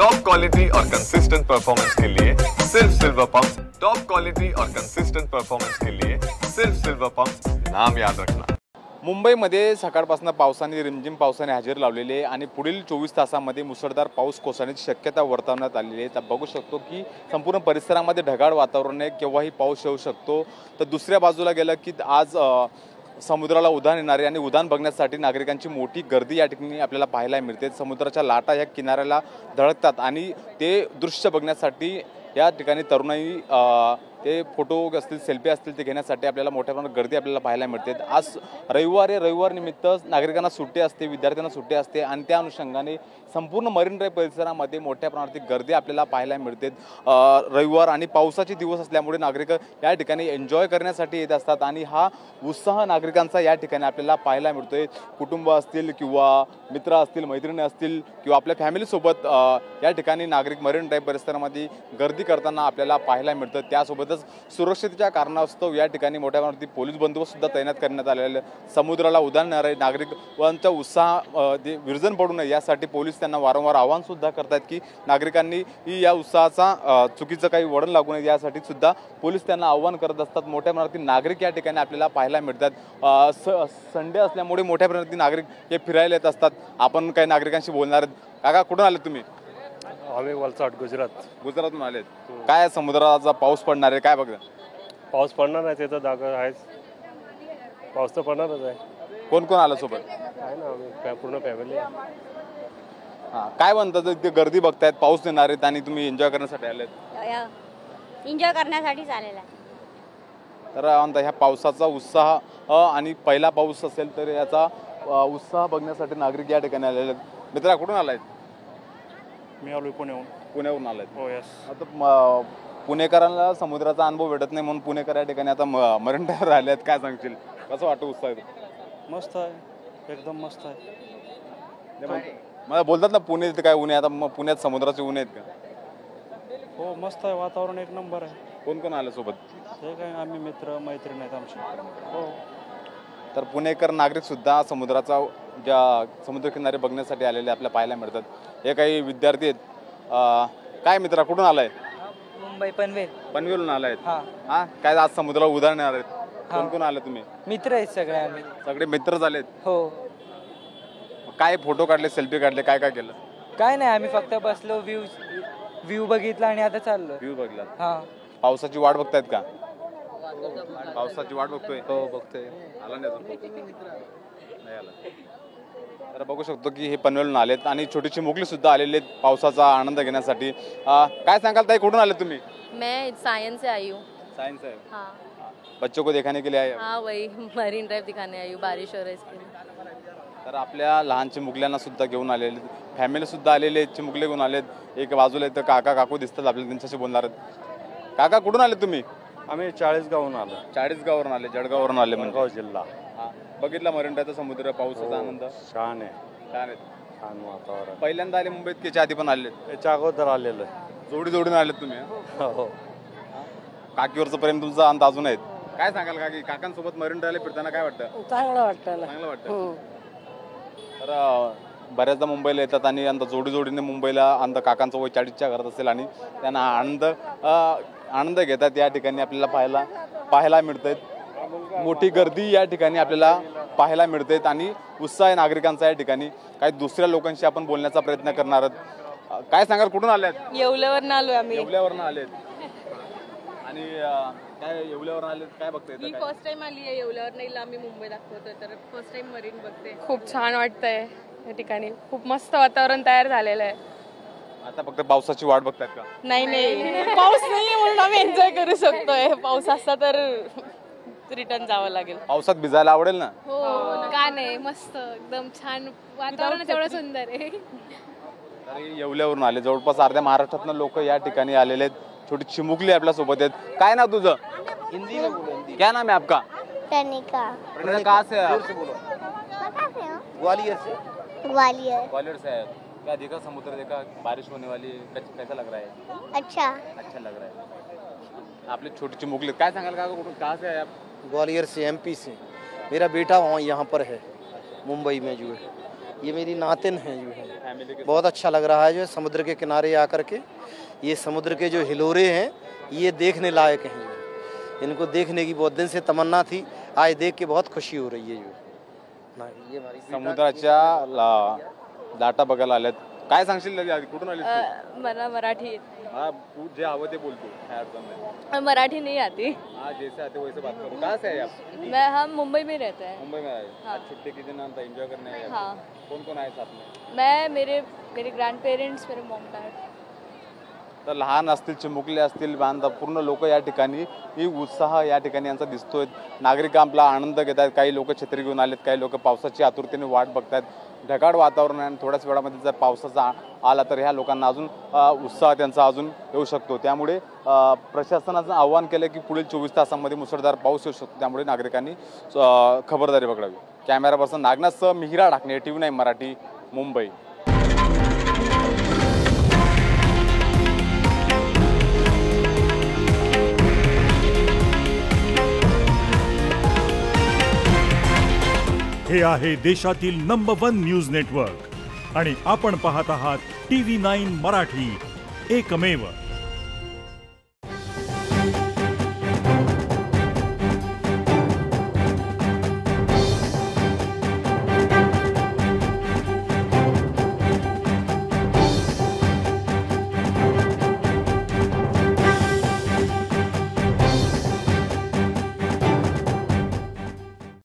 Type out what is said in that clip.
Top quality और consistent performance के लिए सिर्फ सिल्वर पंप्स। टॉप क्वालिटी और कंसिस्टेंट परफॉर्मेंस के लिए सिर्फ सिल्वर पंप्स, नाम याद रखना। मुंबईमध्ये सकाळपासून पावसाने रिमझिम पावसाने हजेरी लावलेली आहे आणि पुढील 24 तासांमध्ये मुसळधार पाऊस कोसळण्याची शक्यता वर्तवण्यात आलेली आहे। तर बघू शकतो की संपूर्ण परिसरामध्ये ढगाळ वातावरण आहे, केव्हाही पाऊस येऊ शकतो। तर दुसऱ्या बाजूला गेलं की आज समुद्राला उधाण येणारे आणि उधाण बघण्यासाठी नागरिकांची मोठी गर्दी या ठिकाणी आपल्याला पाहायला मिळते। समुद्राच्या लाटा या किनाऱ्याला धडकतात आणि ते दृश्य बघण्यासाठी या ठिकाणी तरुणाई ते फोटो असतील सेल्फी असतील ते घेण्यासाठी आपल्याला मोठ्या प्रमाणात गर्दी आपल्याला पाहायला मिळते। आज रविवार निमित्त नागरिकांना सुट्टी असते, विद्यार्थ्यांना सुट्टी असते आणि त्या अनुषंगाने संपूर्ण मरीन ड्राईव्ह परिसरामध्ये मोठ्या प्रमाणात गर्दी आपल्याला पाहायला मिळते। रविवार आणि पावसाचे दिवस असल्यामुळे नागरिक या ठिकाणी एन्जॉय करण्यासाठी येत असतात आणि हा उत्साह नागरिकांचा या ठिकाणी आपल्याला पाहायला मिळतोय। कुटुंब असतील किंवा मित्र असतील, मैत्रिणी असतील किंवा आपल्या फॅमिलीसोबत या ठिकाणी नागरिक मरीन ड्राईव्ह परिसरामध्ये गर्दी करताना आपल्याला पाहायला मिळतं। त्यासोबतच सुरक्षेच्या कारणास्तव या ठिकाणी मोठ्या प्रमाणात पोलीस बंदोबस्त सुद्धा तैनात करण्यात आलेले। समुद्राला उधाणणारे नागरिकांचा उत्साह विरजन पडू नये यासाठी पोलीस त्यांना वारंवार आवाहन सुद्धा करतात की नागरिकांनी या उत्साहाचा चुकीचं काही वळण लागू नये यासाठी सुद्धा पोलीस त्यांना आवाहन करत असतात। मोठ्या प्रमाणात नागरिक या ठिकाणी आपल्याला पाहायला मिळतात। संडे असल्यामुळे मोठ्या प्रमाणात नागरिक हे फिरायला येत असतात। आपण काही नागरिकांशी बोलणार आहेत। काका कुठून आले तुम्ही? आम्ही वलसाड गुजरातून आलेत। काय समुद्राचा पाऊस पडणार आहे, काय बघा? पाऊस पडणार आहे, त्याचा जागा आहेच, पाऊस तर पडणारच आहे। कोण कोण आलं सोबत? आहे ना, आम्ही पूर्ण फॅमिली। काय म्हणतात ते गर्दी बघतायत, पाऊस येणार आहेत आणि तुम्ही एन्जॉय करण्यासाठी आलेत? एन्जॉय करण्यासाठीच आलेला आहे। तर ह्या पावसाचा उत्साह आणि पहिला पाऊस असेल तर याचा उत्साह बघण्यासाठी नागरिक या ठिकाणी आलेले आहेत। मित्रा कुठून आलायत? मी आलोय पुण्यावरून आलायत। हो यस। आता पुणेकरांना समुद्राचा अनुभव भेटत नाही म्हणून पुणेकर या ठिकाणी आता मरीन ड्राईव्हवर आले आहेत। काय सांगशील, कसं वाटतं उत्साह? मस्त आहे, एकदम मस्त आहे। मला बोलतात ना पुणे काय ऊन आहे, आता मग पुण्यात समुद्राचे ऊन आहेत का? हो मस्त आहे, वातावरण एक नंबर आहे। कोण कोण आलं सोबत? हे काय आम्ही मित्र मैत्रीण आहेत आमचे। हो। तर पुणेकर नागरिक सुद्धा समुद्राचा ज्या समुद्रकिनारे बघण्यासाठी आलेले आपल्याला पाहायला मिळतात। हे काही विद्यार्थी आहेत। काय मित्रा कुठून आलाय? मुंबई पनवेलहून आलायत। हा काय आज समुद्राला उधाण येणार आहेत? कोण कोण आले तुम्ही? मित्र आहेत सगळे आम्ही। सगळे मित्र झालेत? हो। काय फोटो काढले, सेल्फी काढले, काय काय केलं? काय नाही, आम्ही फक्त बसलो, व्ह्यू बघितला आणि आता चाललो। व्ह्यू बघला? हा। पावसाची वाट बघतायत का? पावसाची वाट बघतोय? हो बघतोय। आला नाही अजून? नाही आला। तर बघू शकतो की हे पनवेलहून आलेत आणि छोटीशी मुगली सुद्धा आलेले आहेत पावसाचा आनंद घेण्यासाठी। काय सांगाल ताई, कुठून आले तुम्ही? मैं साइंस से आई हूँ। साइंस है? हाँ। बच्चों को दिखाने के लिए आए? हाँ वही मरीन ड्राइव दिखाने आई हूँ, बारिश हो रहा है इसके लिए। तर आपल्या लहान चिमुकल्यांना सुद्धा घेऊन आलेले, फॅमिली सुद्धा आलेले, चिमुकले घेऊन आलेत। एक बाजूला इथं काका काकू दिसतात आपल्याला, त्यांच्याशी बोलणार आहेत। काका कुठून आले तुम्ही? आम्ही 40 गावून आलो। 40 गावावरून आले, जळगाववरून आले जळगाव जिल्हा। बघितला मरीन ड्राईव्हचा समुद्र, पावसाचा आनंद? छान आहे, छान आहे, छान वातावरण। पहिल्यांदा आले मुंबईत की आधी पण आले? याच्या अगोदर आलेलं। जोडीने आलेत तुम्ही? हो। काकीवरचं प्रेम तुमचा अंत अजून आहेत। काय सांगाल काकी, काकांसोबत मरीन ड्राईव्हला फिरताना काय वाटतं? चांगलं वाटतं। चांगलं वाटतं। तर बऱ्याचदा मुंबईला येतात आणि जोडीने मुंबईला काकांचं वय 40च्या घरात असेल आणि त्यांना आनंद घेतात या ठिकाणी आपल्याला पाहायला मिळतात। मोठी गर्दी या ठिकाणी आपल्याला पाहायला मिळते आणि उत्साह नागरिकांचा या ठिकाणी। काही दुसऱ्या लोकांशी आपण बोलण्याचा प्रयत्न करणार आहोत। काय सांगाल, कुठून आल्यात? येवल्यावरून आलोय आम्ही। येवल्यावरून आलेत आणि काय येवल्यावरून आलेत, काय बघताय? मी फर्स्ट टाइम आली आहे येवल्यावर, नाही आम्ही मुंबई दाखवतोय तर फर्स्ट टाइम मरीन बघते। खूप छान वाटतंय या ठिकाणी, खूप मस्त वातावरण तयार झालेलं आहे। आता फक्त पावसाची वाट बघतायत का? नाही पाऊस नाही म्हणून आम्ही एन्जॉय करू शकतोय। पाऊस असता तर रिटर्न जावं लागेल। पावसात भिजायला आवडेल ना? हो का नाही, मस्त एकदम छान वातावरण, तेवढं सुंदर आहे। तरी येवल्यावरून आले, जवळपास अर्ध्या महाराष्ट्रातून लोक या ठिकाणी आलेले आहेत। छोटी चिमुकली आपल्या सोबत आहेत। काय नाव तुझं? हिंदी में बोलो। हिंदी। क्या नाम है आपका? प्रणिका। कहाँ से आप? ग्वालियर से। ग्वालियर से आए। क्या देखा, समुद्र देखा, बारिश होने वाली है, कैसा लग रहा है? अच्छा लग रहा है। आपली छोटी चिमुकली, काय सांगाल का, कहाँ से आए आप? ग्वालियर से, MP से। मेरा बेटा वहाँ यहाँ पर है, मुंबई में जो है। ये मेरी नातिन है जो है। फैमिली के बहुत अच्छा लग रहा है जो है समुद्र के किनारे आकर के, ये समुद्र के जो हिलोरे हैं ये देखने लायक हैं। इनको देखने की बहुत दिन से तमन्ना थी, आज देख के बहुत खुशी हो रही है जो ना। ये हमारी समुद्राच्या लाटा बघायला आल्यात. काय सांगशील लगे आधी? कुठून आलीस तू? मला मराठी हाँ, तू जे आवं ते बोल तू, काय अडचण नाही. मराठी नहीं आती. हाँ, जैसे आते वैसे बात करो. कहाँ से है आप? हम मुंबई में रहते हैं. मुंबई में आए. हाँ. आज छुट्टी के दिन आता एंजॉय करने आए. हाँ. कौन कौन आए साथ में? मैं मेरे ग्रैंड पेरेंट्स, मेरे मॉम डैड. तर लहान असतील, चिमुकले असतील, बांधा पूर्ण लोक या ठिकाणी, ही उत्साह या ठिकाणी यांचा दिसतोय. नागरिक आपला आनंद घेत आहेत. काही लोक छत्री घेऊन आलेत, काही लोक पावसाची आतुरतेने वाट बघतात. ढगाळ वातावरण आहे आणि थोड्याच वेळामध्ये जर पावसाचा आला तर ह्या लोकांना अजून उत्साह त्यांचा अजून येऊ शकतो. त्यामुळे प्रशासनाचं आव्हान केलं की पुढील 24 तासांमध्ये मुसळधार पाऊस येऊ शकतो. त्यामुळे नागरिकांनी खबरदारी बाळगावी. Camera person नागनाथसह Mihira Dhakane, TV9 Marathi, Mumbai. हे आहे देशातील नंबर 1 न्यूज नेटवर्क आणि आपण पाहत आहात TV9 मराठी, एकमेव.